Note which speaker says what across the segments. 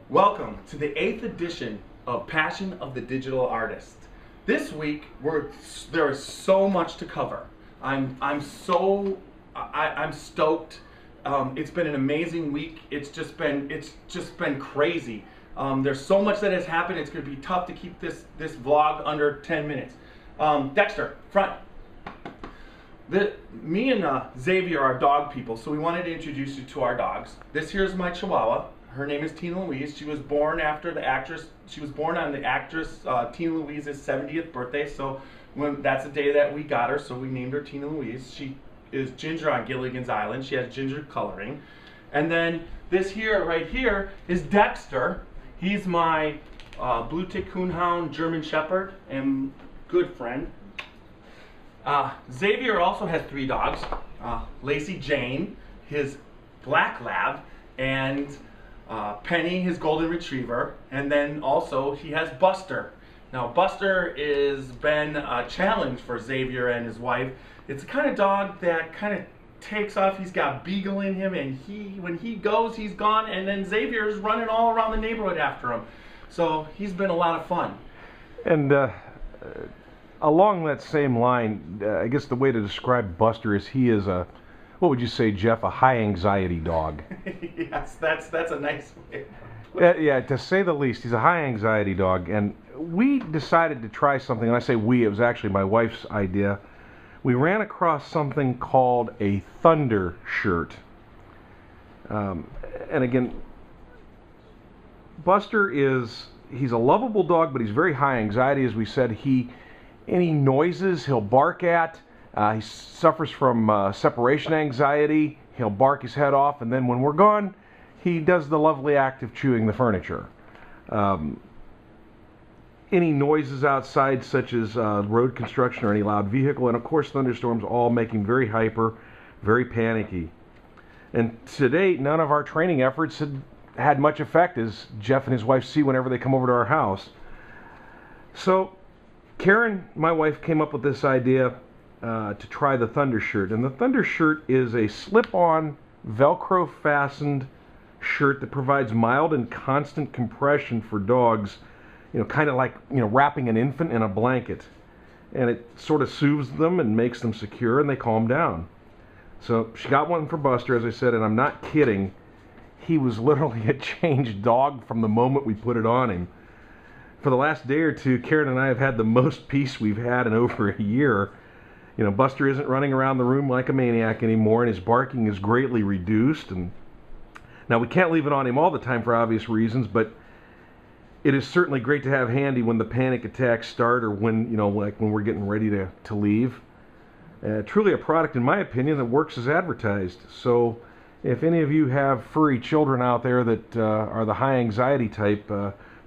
Speaker 1: Welcome to the 8th edition of Passion of the Digital Artist. This week, there is so much to cover. I'm stoked. It's been an amazing week. It's just been crazy. There's so much that has happened. It's going to be tough to keep this vlog under 10 minutes. Dexter, front. Me and Xavier are dog people, so we wanted to introduce you to our dogs. This here is my Chihuahua. Her name is Tina Louise. She was born after the actress. She was born on the actress Tina Louise's 70th birthday. So that's the day that we got her. So we named her Tina Louise. She is ginger on Gilligan's Island. She has ginger coloring. And then this here, right here, is Dexter. He's my blue tick coonhound German Shepherd and good friend. Xavier also has 3 dogs. Lacey Jane, his black lab, and Penny, his golden retriever, and then also he has Buster. Now Buster has been a challenge for Xavier and his wife. It's the kind of dog that kind of takes off. He's got beagle in him, and when he goes, he's gone, and then Xavier's running all around the neighborhood after him. So he's been a lot of fun.
Speaker 2: And along that same line, I guess the way to describe Buster is he is a, what would you say, Jeff, a high anxiety dog?
Speaker 1: Yes, that's a nice way.
Speaker 2: Yeah, to say the least. He's a high anxiety dog, and we decided to try something, and I say we, it was actually my wife's idea. We ran across something called a Thunder shirt. And again, Buster he's a lovable dog, but he's very high anxiety. As we said, any noises he'll bark at. He suffers from separation anxiety. He'll bark his head off, and then when we're gone, he does the lovely act of chewing the furniture. Any noises outside, such as road construction or any loud vehicle, and of course thunderstorms, all make him very hyper, very panicky. And to date, none of our training efforts had much effect, as Jeff and his wife see whenever they come over to our house. So Karen, my wife, came up with this idea to try the Thunder shirt. And the Thunder shirt is a slip-on, Velcro fastened shirt that provides mild and constant compression for dogs, kind of like, wrapping an infant in a blanket. And it sort of soothes them and makes them secure, and they calm down. So she got one for Buster, as I said, and I'm not kidding. He was literally a changed dog from the moment we put it on him. For the last day or two, Karen and I have had the most peace we've had in over a year. Buster isn't running around the room like a maniac anymore, and his barking is greatly reduced. And now we can't leave it on him all the time for obvious reasons, but it is certainly great to have handy when the panic attacks start, or when, like when we're getting ready to leave. Truly a product, in my opinion, that works as advertised. So if any of you have furry children out there that are the high anxiety type,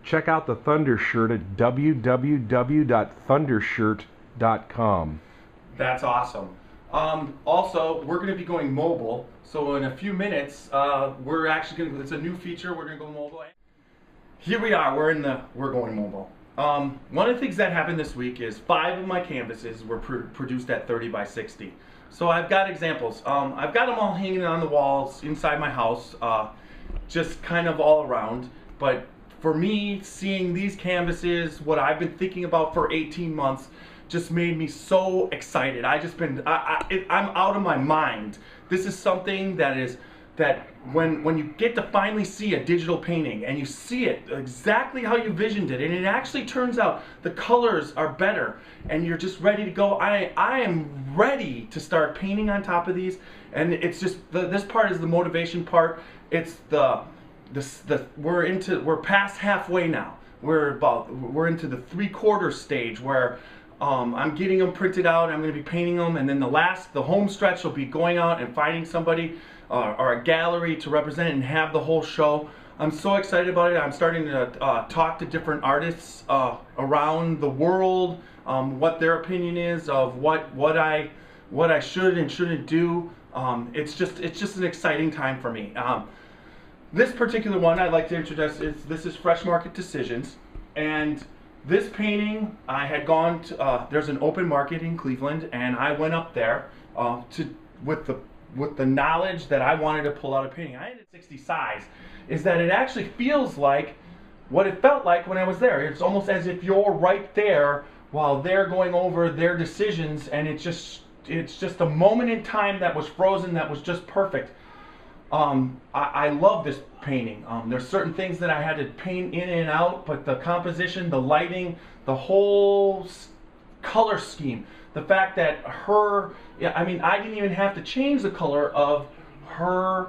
Speaker 2: check out the Thunder shirt at www.thundershirt.com.
Speaker 1: That's awesome. Also, we're going to be going mobile. So in a few minutes, we're actually going to, it's a new feature, we're going to go mobile. Here we are, we're going mobile. One of the things that happened this week is 5 of my canvases were produced at 30 by 60. So I've got examples. I've got them all hanging on the walls inside my house, just kind of all around. But for me, seeing these canvases, what I've been thinking about for 18 months, just made me so excited. I'm out of my mind. This is something that when you get to finally see a digital painting and you see it exactly how you visioned it, and it actually turns out the colors are better, and you're just ready to go. I am ready to start painting on top of these, and it's just this part is the motivation part. It's we're past halfway now. We're into the 3/4 stage where I'm getting them printed out. I'm going to be painting them, and then the home stretch will be going out and finding somebody or a gallery to represent and have the whole show. I'm so excited about it. I'm starting to talk to different artists around the world, what their opinion is of what I should and shouldn't do. It's just an exciting time for me. This particular one I'd like to introduce this is Fresh Market Decisions, and this painting, I had gone to, there's an open market in Cleveland, and I went up there with the with the knowledge that I wanted to pull out a painting, I had a 60 size, is that it actually feels like what it felt like when I was there. It's almost as if you're right there while they're going over their decisions, and it's just a moment in time that was frozen, that was just perfect. I love this painting. There's certain things that I had to paint in and out, but the composition, the lighting, the whole color scheme, the fact that I mean, I didn't even have to change the color of her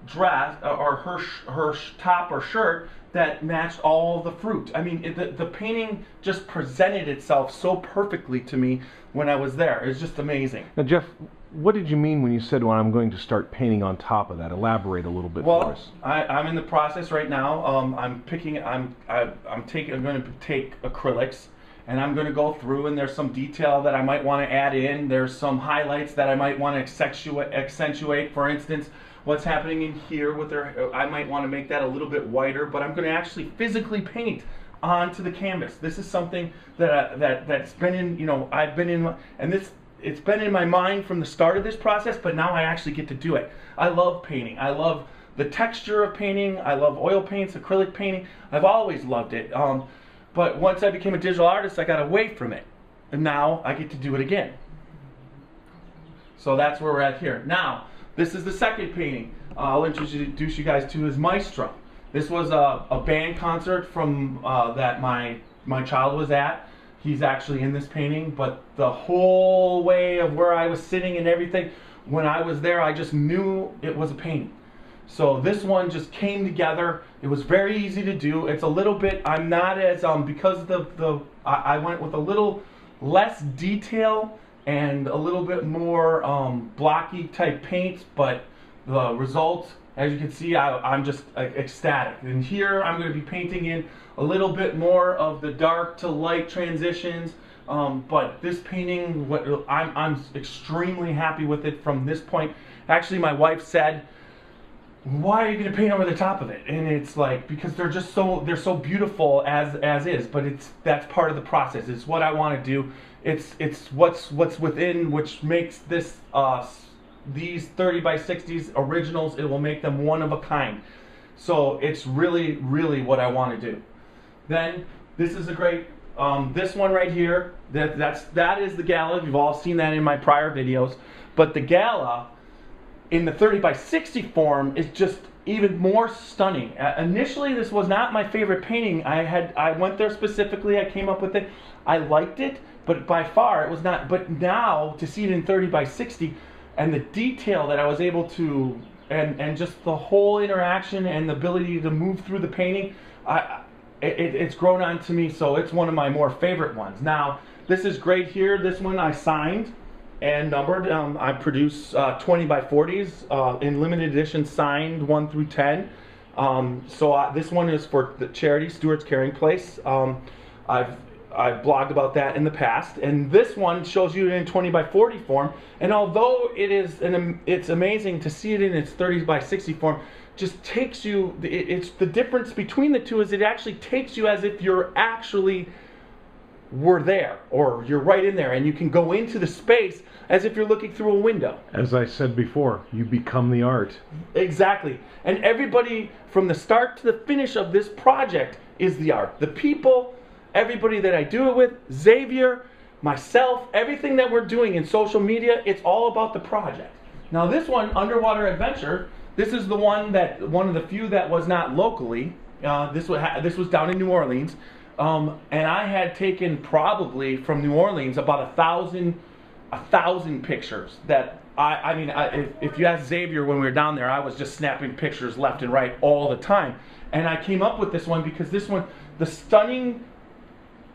Speaker 1: dress or her top or shirt that matched all the fruit. I mean, the painting just presented itself so perfectly to me when I was there. It's just amazing.
Speaker 2: Now, Jeff, what did you mean when you said, well, I'm going to start painting on top of that? Elaborate a little bit for us.
Speaker 1: I'm in the process right now. I'm going to take acrylics, and I'm going to go through, and there's some detail that I might want to add in. There's some highlights that I might want to accentuate. For instance, what's happening in here with her, I might want to make that a little bit whiter, but I'm going to actually physically paint onto the canvas. This is something that's been in, it's been in my mind from the start of this process, but now I actually get to do it. I love painting. I love the texture of painting. I love oil paints, acrylic painting. I've always loved it. But once I became a digital artist, I got away from it. And now I get to do it again. So that's where we're at here. Now, this is the second painting I'll introduce you guys to is Maestro. This was a band concert from that my child was at. He's actually in this painting, but the whole way of where I was sitting and everything, when I was there, I just knew it was a painting. So this one just came together. It was very easy to do. It's a little bit, I'm not as, because I went with a little less detail and a little bit more blocky type paint, but the result, as you can see, I'm just ecstatic. And here I'm going to be painting in a little bit more of the dark to light transitions, but this painting, I'm extremely happy with it from this point. Actually, my wife said, why are you going to paint over the top of it? And it's like, because they're so beautiful as is, but that's part of the process. It's what I want to do. It's what's within, which makes this these 30 by 60s originals. It will make them one of a kind. So it's really, really what I want to do. Then this is a great this one right here. That is the Gala. You've all seen that in my prior videos, but the Gala in the 30 by 60 form is just even more stunning. Initially, this was not my favorite painting. I went there specifically. I came up with it. I liked it, but by far it was not. But now to see it in 30 by 60 and the detail that I was able to, and just the whole interaction and the ability to move through the painting, it's grown on to me. So it's one of my more favorite ones. Now this is great here. This one I signed and numbered. I produce 20 by 40s in limited edition, signed 1 through 10. This one is for the charity Stewart's Caring Place. I've blogged about that in the past, and this one shows you in 20 by 40 form. And although it's amazing to see it in its 30 by 60 form, just takes you. It's the difference between the two is it actually takes you as if you're actually were there, or you're right in there, and you can go into the space as if you're looking through a window.
Speaker 2: As I said before, you become the art.
Speaker 1: Exactly. And everybody from the start to the finish of this project is the art. The people, everybody that I do it with, Xavier, myself, everything that we're doing in social media, it's all about the project. Now this one, Underwater Adventure, this is the one of the few that was not locally. This was down in New Orleans. And I had taken probably from New Orleans about 1,000 pictures that if you ask Xavier when we were down there, I was just snapping pictures left and right all the time. And I came up with this one because this one, the stunning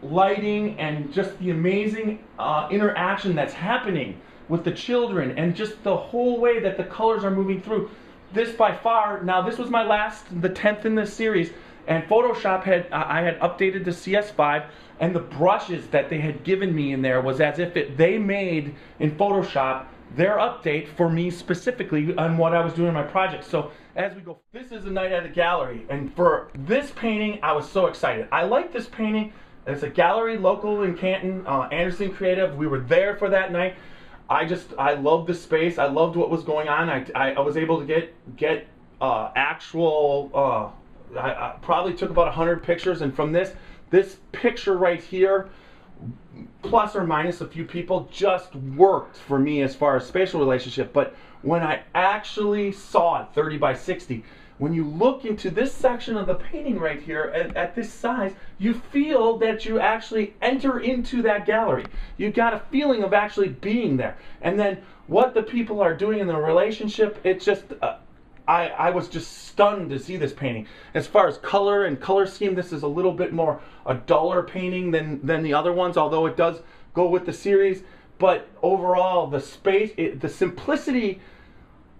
Speaker 1: lighting and just the amazing interaction that's happening with the children and just the whole way that the colors are moving through. This by far, now this was the 10th in this series, and Photoshop I had updated the CS5, and the brushes that they had given me in there was as if they made in Photoshop their update for me specifically on what I was doing in my project. So as we go, this is a night at the gallery, and for this painting I was so excited. I like this painting. It's a gallery local in Canton, Anderson Creative. We were there for that night. I loved the space. I loved what was going on. I was able to get actual. I probably took about 100 pictures, and from this picture right here, plus or minus a few people, just worked for me as far as spatial relationship. But when I actually saw it 30 by 60, when you look into this section of the painting right here at this size, you feel that you actually enter into that gallery. You got a feeling of actually being there. And then what the people are doing in the relationship, it's just, I was just stunned to see this painting. As far as color and color scheme, this is a little bit more a duller painting than the other ones, although it does go with the series. But overall, the space, the simplicity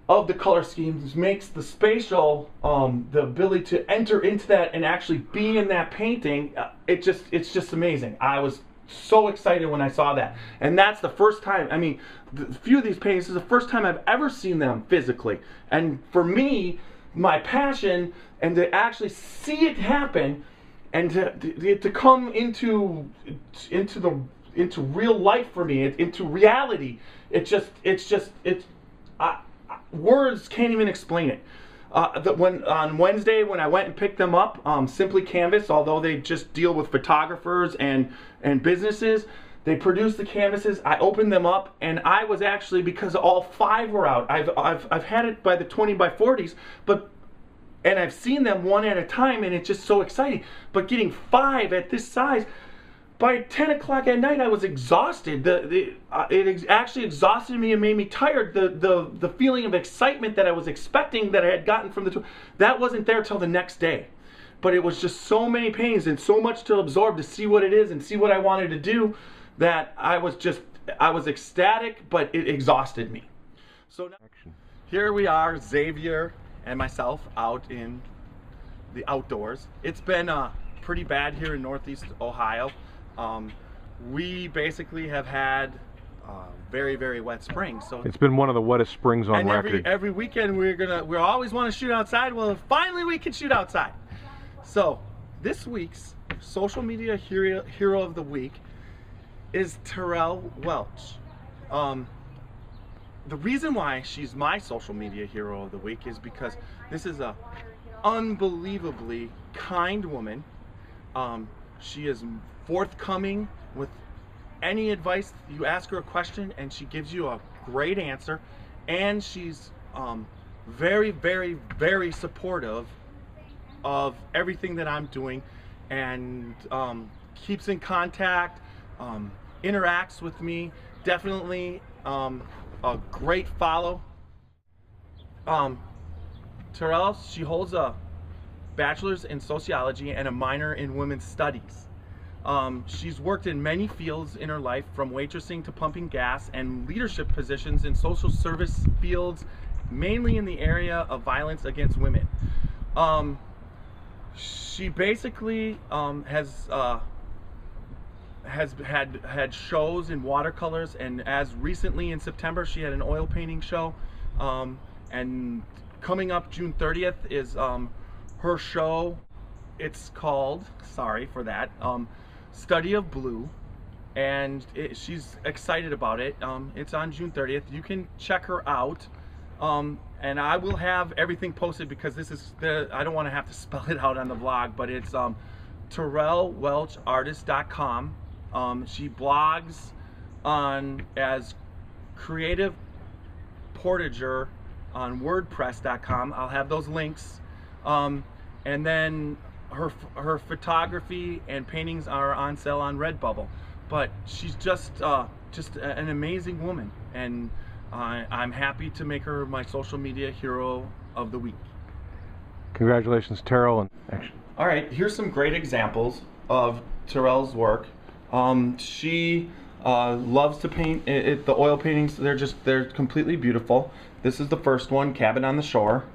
Speaker 1: of the color schemes makes the spatial, the ability to enter into that and actually be in that painting, it's just amazing. I was so excited when I saw that. And that's the first time, I mean, a few of these paintings is the first time I've ever seen them physically. And for me, my passion, and to actually see it happen, and to come into real life for me, into reality, words can't even explain it. On Wednesday, when I went and picked them up, Simply Canvas, although they just deal with photographers and businesses, they produced the canvases. I opened them up, and I was actually, because all 5 were out. I've had it by the 20 by 40s, and I've seen them one at a time, and it's just so exciting. But getting 5 at this size, by 10 o'clock at night, I was exhausted. It actually exhausted me and made me tired. The feeling of excitement that I was expecting, that I had gotten from the tour, that wasn't there till the next day. But it was just so many paintings and so much to absorb, to see what it is and see what I wanted to do, that I was ecstatic, but it exhausted me. So now, here we are, Xavier and myself, out in the outdoors. It's been pretty bad here in Northeast Ohio. We basically have had very, very wet spring. So
Speaker 2: it's been one of the wettest springs on record.
Speaker 1: Every weekend we always want to shoot outside. Well, finally we can shoot outside. So this week's social media hero of the week is Terrill Welch. The reason why she's my social media hero of the week is because this is a unbelievably kind woman. She is forthcoming with any advice. You ask her a question and she gives you a great answer, and she's very, very, very supportive of everything that I'm doing, and keeps in contact, interacts with me. Definitely a great follow. Terrill, she holds a bachelor's in sociology and a minor in women's studies. She's worked in many fields in her life, from waitressing to pumping gas, and leadership positions in social service fields, mainly in the area of violence against women. She basically has had shows in watercolors, and as recently in September she had an oil painting show, and coming up June 30th is her show. It's called, sorry for that, Study of Blue, and she's excited about it. It's on June 30th. You can check her out, and I will have everything posted, because this is I don't want to have to spell it out on the vlog, but it's TerrillWelchArtist.com. She blogs as Creative Portager on WordPress.com. I'll have those links, and then her photography and paintings are on sale on Redbubble. But she's just an amazing woman, and I'm happy to make her my social media hero of the week.
Speaker 2: Congratulations, Terrill, and action.
Speaker 1: All right, here's some great examples of Terrill's work. She loves to paint the oil paintings. They're completely beautiful. This is the first one, Cabin on the Shore.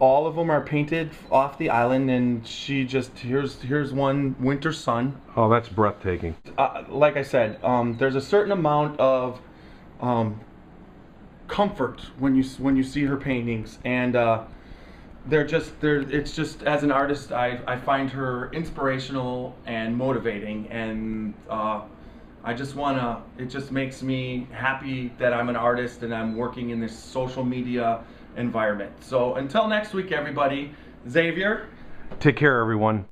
Speaker 1: All of them are painted off the island, and she just, here's one, Winter Sun.
Speaker 2: Oh, that's breathtaking.
Speaker 1: Like I said, there's a certain amount of comfort when you see her paintings, and it's just, as an artist, I find her inspirational and motivating, and I just wanna, it just makes me happy that I'm an artist and I'm working in this social media environment. So until next week, everybody, Xavier.
Speaker 2: Take care, everyone.